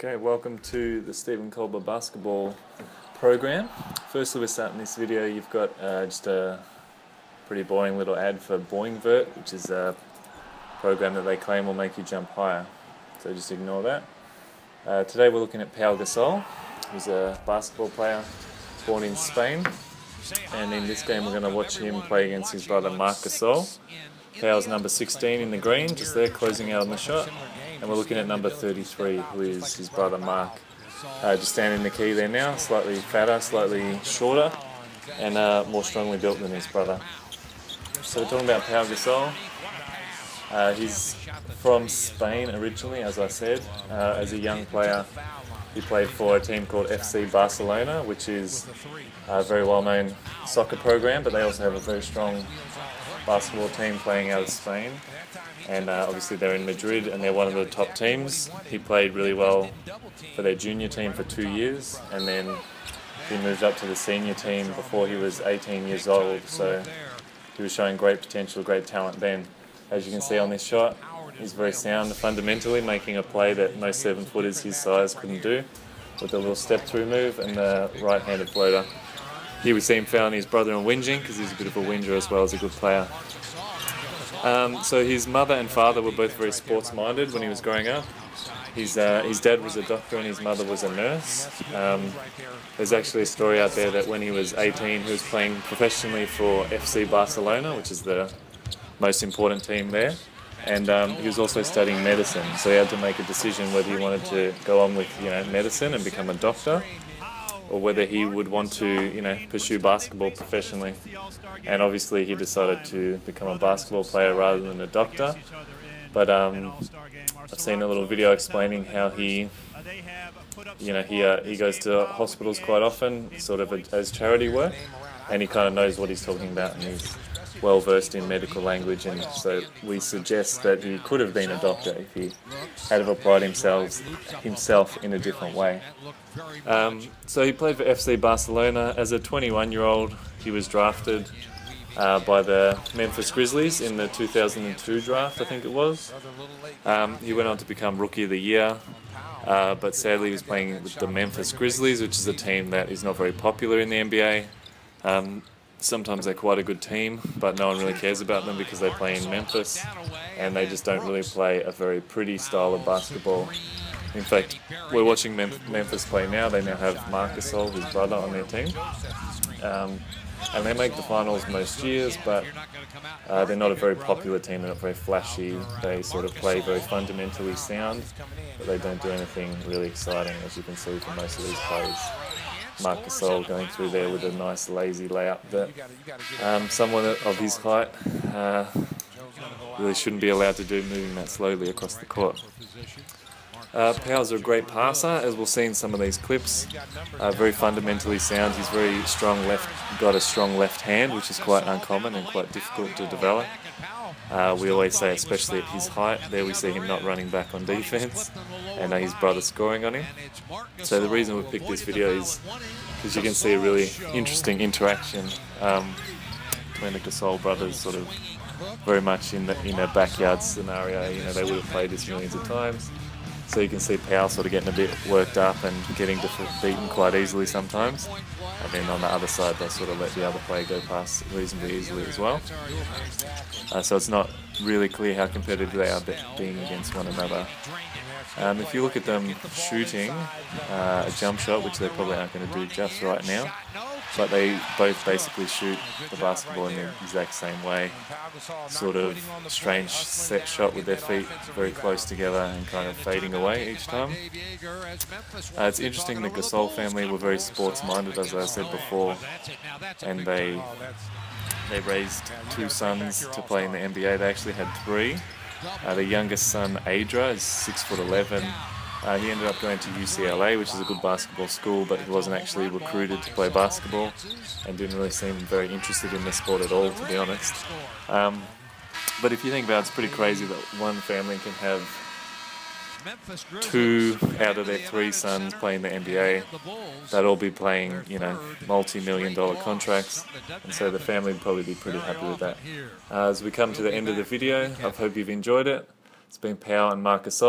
Okay, welcome to the Stephen Colbert basketball program. Firstly, we're starting this video. You've got just a pretty boring little ad for Boingvert, which is a program that they claim will make you jump higher. So just ignore that. Today we're looking at Pau Gasol, who's a basketball player born in Spain. And in this game we're going to watch him play against his brother Marc Gasol. Pau's number 16 in the green, just there, closing out on the shot. And we're looking at number 33, who is his brother Marc. Just standing in the key there now, slightly fatter, slightly shorter, and more strongly built than his brother. So we're talking about Pau Gasol. He's from Spain originally, as I said. As a young player, he played for a team called FC Barcelona, which is a very well-known soccer program, but they also have a very strong basketball team playing out of Spain. And obviously they're in Madrid and they're one of the top teams. He played really well for their junior team for 2 years, and then he moved up to the senior team before he was 18 years old, so he was showing great potential, great talent then. As you can see on this shot, he's very sound fundamentally, making a play that most 7-footers his size couldn't do, with a little step-through move and the right-handed floater. Here we see him fouling his brother and whinging, because he's a bit of a whinger as well as a good player. So his mother and father were both very sports-minded when he was growing up. His dad was a doctor and his mother was a nurse. There's actually a story out there that when he was 18 he was playing professionally for FC Barcelona, which is the most important team there, and he was also studying medicine, so he had to make a decision whether he wanted to go on with medicine and become a doctor, or whether he would want to pursue basketball professionally. And obviously he decided to become a basketball player rather than a doctor. But I've seen a little video explaining how he goes to hospitals quite often, sort of as charity work, and he kind of knows what he's talking about, and he's well versed in medical language, and so we suggest that he could have been a doctor if he had applied himself in a different way. So he played for FC Barcelona. As a 21-year-old, he was drafted by the Memphis Grizzlies in the 2002 draft, I think it was. He went on to become Rookie of the Year, but sadly he was playing with the Memphis Grizzlies, which is a team that is not very popular in the NBA. Sometimes they're quite a good team, but no one really cares about them because they play in Memphis, and they just don't really play a very pretty style of basketball. In fact, we're watching Memphis play now. They now have Marc Gasol, his brother, on their team. And they make the finals most years, but they're not a very popular team. They're not very flashy. They sort of play very fundamentally sound, but they don't do anything really exciting, as you can see from most of these plays. Marc Gasol going through there with a nice lazy layup that someone of his height really shouldn't be allowed to do, moving that slowly across the court. Pau's a great passer, as we'll see in some of these clips. Very fundamentally sound. He's very strong got a strong left hand, which is quite uncommon and quite difficult to develop. We always say, especially at his height, there we see him not running back on defense, and his brother scoring on him. So the reason we picked this video is because you can see a really interesting interaction between the Gasol brothers, sort of very much in a backyard scenario. They would have played this millions of times. So you can see Pau sort of getting a bit worked up and getting beaten quite easily sometimes. And then on the other side, they sort of let the other player go past reasonably easily as well. So it's not really clear how competitive they are being against one another. If you look at them shooting a jump shot, which they probably aren't going to do just right now, but they both basically shoot the basketball in the exact same way. Sort of strange set shot with their feet very close together and kind of fading away each time. It's interesting, the Gasol family were very sports-minded, as I said before, and they raised 2 sons to play in the NBA. They actually had 3. The youngest son, Adra, is 6'11". He ended up going to UCLA, which is a good basketball school, but he wasn't actually recruited to play basketball and didn't really seem very interested in the sport at all, to be honest. But if you think about it, it's pretty crazy that one family can have 2 out of their 3 sons playing the NBA. They'd all be playing, multi-million-dollar contracts, and so the family would probably be pretty happy with that. As we come to the end of the video, I hope you've enjoyed it. It's been Pau and Marc Gasol.